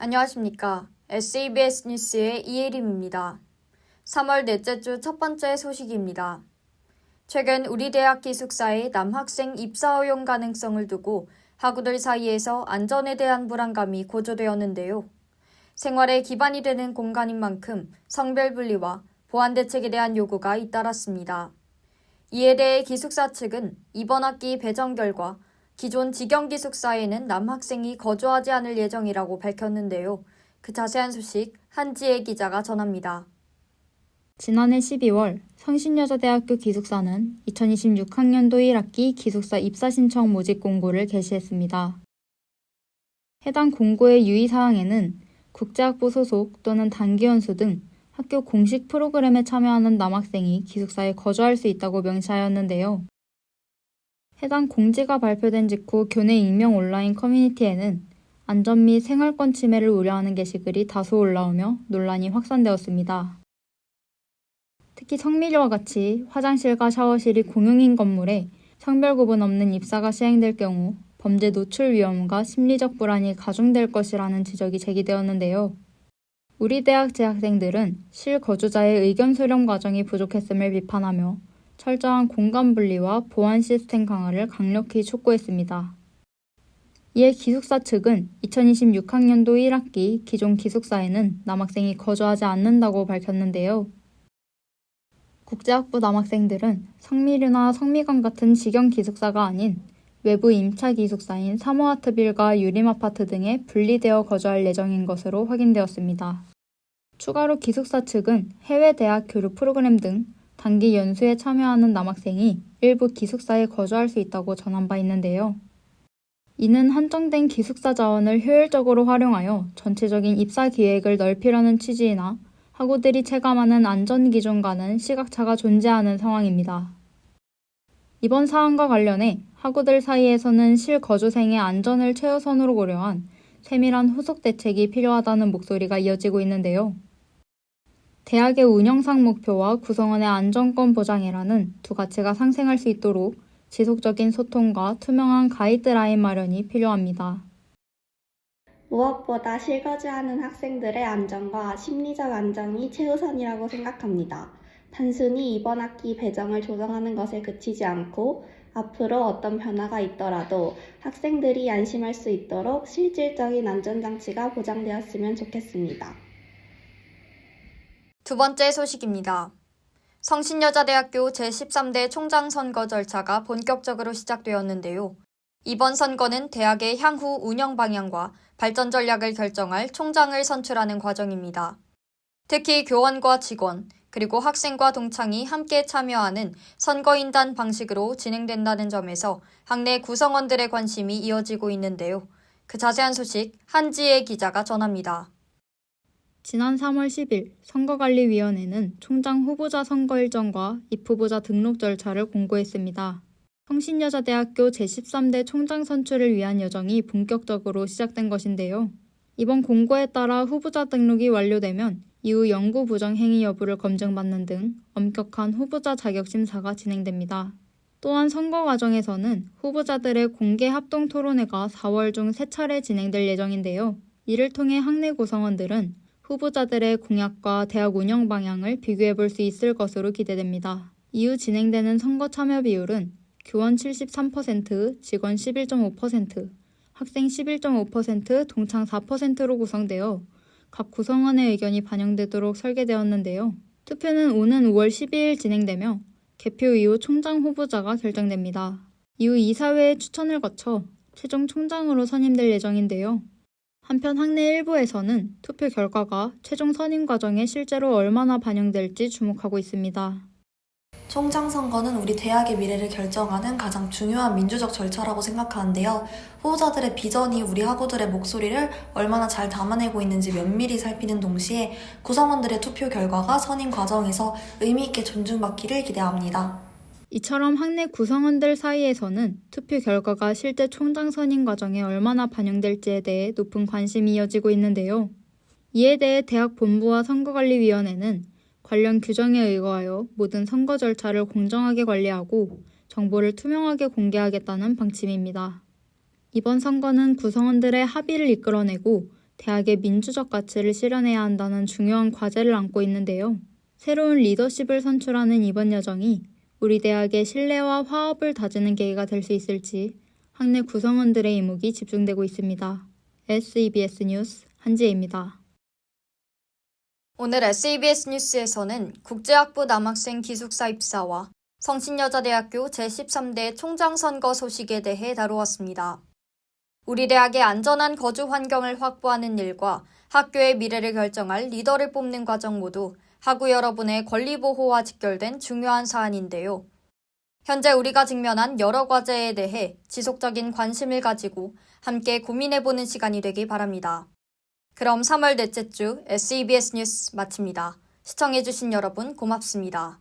안녕하십니까. SABS 뉴스의 이예림입니다. 3월 넷째 주 첫 번째 소식입니다. 최근 우리 대학 기숙사의 남학생 입사 허용 가능성을 두고 학우들 사이에서 안전에 대한 불안감이 고조되었는데요. 생활에 기반이 되는 공간인 만큼 성별 분리와 보안 대책에 대한 요구가 잇따랐습니다. 이에 대해 기숙사 측은 이번 학기 배정 결과 기존 직영 기숙사에는 남학생이 거주하지 않을 예정이라고 밝혔는데요. 그 자세한 소식 한지혜 기자가 전합니다. 지난해 12월 성신여자대학교 기숙사는 2026학년도 1학기 기숙사 입사 신청 모집 공고를 게시했습니다. 해당 공고의 유의사항에는 국제학부 소속 또는 단기 연수 등 학교 공식 프로그램에 참여하는 남학생이 기숙사에 거주할 수 있다고 명시하였는데요. 해당 공지가 발표된 직후 교내 익명 온라인 커뮤니티에는 안전 및 생활권 침해를 우려하는 게시글이 다소 올라오며 논란이 확산되었습니다. 특히 성밀과 같이 화장실과 샤워실이 공용인 건물에 성별 구분 없는 입사가 시행될 경우 범죄 노출 위험과 심리적 불안이 가중될 것이라는 지적이 제기되었는데요. 우리 대학 재학생들은 실거주자의 의견 수렴 과정이 부족했음을 비판하며 철저한 공간 분리와 보안 시스템 강화를 강력히 촉구했습니다. 이에 기숙사 측은 2026학년도 1학기 기존 기숙사에는 남학생이 거주하지 않는다고 밝혔는데요. 국제학부 남학생들은 성미류나 성미관 같은 직영 기숙사가 아닌 외부 임차 기숙사인 사모아트빌과 유림아파트 등에 분리되어 거주할 예정인 것으로 확인되었습니다. 추가로 기숙사 측은 해외 대학 교류 프로그램 등 단기 연수에 참여하는 남학생이 일부 기숙사에 거주할 수 있다고 전한 바 있는데요. 이는 한정된 기숙사 자원을 효율적으로 활용하여 전체적인 입사 기획을 넓히려는 취지이나 학우들이 체감하는 안전 기준과는 시각차가 존재하는 상황입니다. 이번 사안과 관련해 학우들 사이에서는 실거주생의 안전을 최우선으로 고려한 세밀한 후속 대책이 필요하다는 목소리가 이어지고 있는데요. 대학의 운영상 목표와 구성원의 안전권 보장이라는 두 가치가 상생할 수 있도록 지속적인 소통과 투명한 가이드라인 마련이 필요합니다. 무엇보다 실거주하는 학생들의 안전과 심리적 안정이 최우선이라고 생각합니다. 단순히 이번 학기 배정을 조정하는 것에 그치지 않고 앞으로 어떤 변화가 있더라도 학생들이 안심할 수 있도록 실질적인 안전장치가 보장되었으면 좋겠습니다. 두 번째 소식입니다. 성신여자대학교 제13대 총장 선거 절차가 본격적으로 시작되었는데요. 이번 선거는 대학의 향후 운영 방향과 발전 전략을 결정할 총장을 선출하는 과정입니다. 특히 교원과 직원, 그리고 학생과 동창이 함께 참여하는 선거인단 방식으로 진행된다는 점에서 학내 구성원들의 관심이 이어지고 있는데요. 그 자세한 소식 한지혜 기자가 전합니다. 지난 3월 10일 선거관리위원회는 총장 후보자 선거 일정과 입후보자 등록 절차를 공고했습니다. 성신여자대학교 제13대 총장 선출을 위한 여정이 본격적으로 시작된 것인데요. 이번 공고에 따라 후보자 등록이 완료되면 이후 영구 부정 행위 여부를 검증받는 등 엄격한 후보자 자격 심사가 진행됩니다. 또한 선거 과정에서는 후보자들의 공개 합동 토론회가 4월 중 3차례 진행될 예정인데요. 이를 통해 학내 구성원들은 후보자들의 공약과 대학 운영 방향을 비교해 볼 수 있을 것으로 기대됩니다. 이후 진행되는 선거 참여 비율은 교원 73%, 직원 11.5%, 학생 11.5%, 동창 4%로 구성되어 각 구성원의 의견이 반영되도록 설계되었는데요. 투표는 오는 5월 12일 진행되며 개표 이후 총장 후보자가 결정됩니다. 이후 이사회의 추천을 거쳐 최종 총장으로 선임될 예정인데요. 한편 학내 일부에서는 투표 결과가 최종 선임 과정에 실제로 얼마나 반영될지 주목하고 있습니다. 총장 선거는 우리 대학의 미래를 결정하는 가장 중요한 민주적 절차라고 생각하는데요. 후보자들의 비전이 우리 학우들의 목소리를 얼마나 잘 담아내고 있는지 면밀히 살피는 동시에 구성원들의 투표 결과가 선임 과정에서 의미 있게 존중받기를 기대합니다. 이처럼 학내 구성원들 사이에서는 투표 결과가 실제 총장 선임 과정에 얼마나 반영될지에 대해 높은 관심이 이어지고 있는데요. 이에 대해 대학 본부와 선거관리위원회는 관련 규정에 의거하여 모든 선거 절차를 공정하게 관리하고 정보를 투명하게 공개하겠다는 방침입니다. 이번 선거는 구성원들의 합의를 이끌어내고 대학의 민주적 가치를 실현해야 한다는 중요한 과제를 안고 있는데요. 새로운 리더십을 선출하는 이번 여정이 우리 대학의 신뢰와 화합을 다지는 계기가 될 수 있을지 학내 구성원들의 이목이 집중되고 있습니다. SEBS 뉴스 한지혜입니다. 오늘 SEBS 뉴스에서는 국제학부 남학생 기숙사 입사와 성신여자대학교 제13대 총장선거 소식에 대해 다루었습니다. 우리 대학의 안전한 거주 환경을 확보하는 일과 학교의 미래를 결정할 리더를 뽑는 과정 모두 학우 여러분의 권리 보호와 직결된 중요한 사안인데요. 현재 우리가 직면한 여러 과제에 대해 지속적인 관심을 가지고 함께 고민해보는 시간이 되길 바랍니다. 그럼 3월 넷째 주 SEBS 뉴스 마칩니다. 시청해주신 여러분 고맙습니다.